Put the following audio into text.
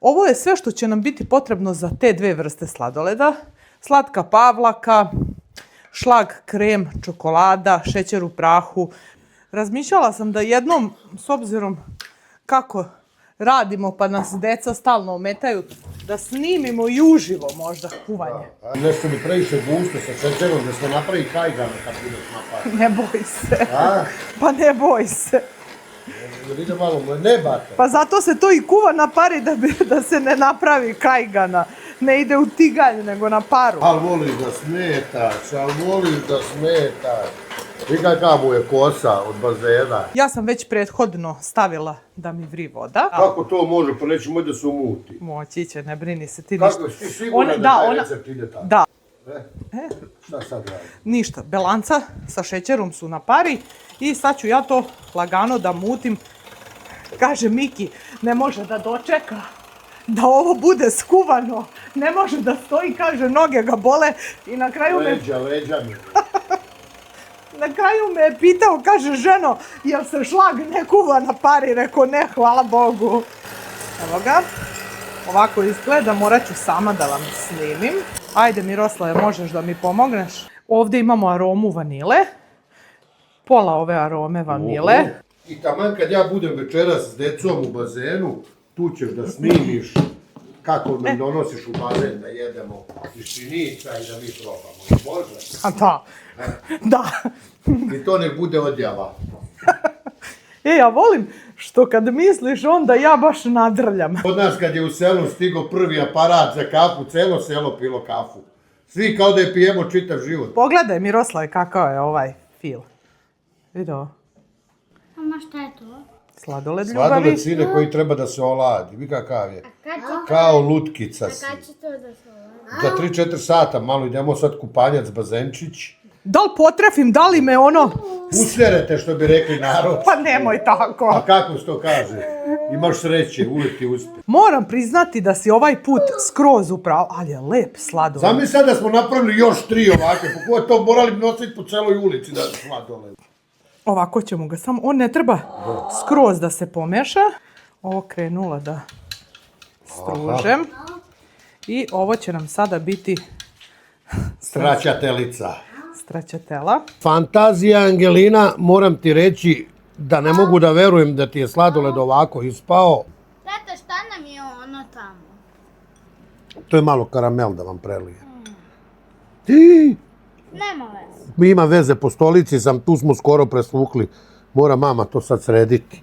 Ovo je sve što će nam biti potrebno za te dve vrste sladoleda. Slatka pavlaka, šlag, krem, čokolada, šećer u prahu. Razmišljala sam da jednom, s obzirom kako radimo pa nas deca stalno ometaju, da snimimo i uživo možda kuvanje. Nešto mi previše gusto sa šećerom da smo napravi kajgana kad budeš napraviti. Ne boj se. A? Pa ne boj se. Ide malo nebate. Pa zato se to i kuva na pari da se ne napravi kajgana. Ne ide u tigalj, nego na paru. Al voliš da smetaš. I kakav mu je kosa od bazena. Ja sam već prethodno stavila da mi vri voda. Kako to može? Pa nećemo da se umuti. Moći će, ne brini se ti ništa. Kako si sigurna da taj recept ide tako? Da. Šta sad radi? Ništa, belanca sa šećerom su na pari i sad ću ja to lagano da mutim. Kaže Miki, ne može da dočeka da ovo bude skuvano. Ne može da stoji, kaže, noge ga bole i na kraju Leđa mi. Na kraju me je pitao, kaže, ženo, jel se šlag ne kuva na pari? Rekao, ne, hvala Bogu. Evo ga, ovako izgleda, morat ću sama da vam snimim. Ajde, Miroslave, možeš da mi pomogneš? Ovdje imamo aromu vanile, pola ove arome vanile. I taman kad ja budem večeras s decom u bazenu, tu ćeš da snimiš kako nam donosiš u bazen da jedemo piščinica i da mi probamo. Može? A da, da. I to nek bude odjava. Ja volim što kad misliš onda ja baš nadrljam. Kod nas kad je u selu stigo prvi aparat za kafu, celo selo pilo kafu. Svi kao da je pijemo čitav život. Pogledaj, Miroslave, kakav je ovaj fil. Vidi ovo. Mama, šta je to? Sladoled ljubavi. Sladoled sine koji treba da se oladi. Vi kakav je? Kao lutkica si. Kad će to da se oladi? Za 3-4 sata malo idemo sad kupanjac bazenčić. Da li potrefim, da li me ono... Uslerete što bi rekli narod. Pa nemoj tako. A kako se to kaže? Imaš sreće, uvijek ti uspe. Moram priznati da si ovaj put skroz upravo, ali je lep sladoled. Zamisli sad da smo napravili još 3 ovake, po koje to morali nositi po celoj ulici da sladoled. Ovako ćemo ga samo, on ne treba skroz da se pomeša. Ovo krenula da stružem. I ovo će nam sada biti Straćatelica. straćatela. Fantazija, Angelina, moram ti reći da ne mogu da verujem da ti je sladoled ovako ispao. Tata, šta nam je ono tamo? To je malo karamel da vam prelije. Ti! Nema veze. Mi ima veze, po stolici sam, tu smo skoro presvukli. Mora mama to sad srediti.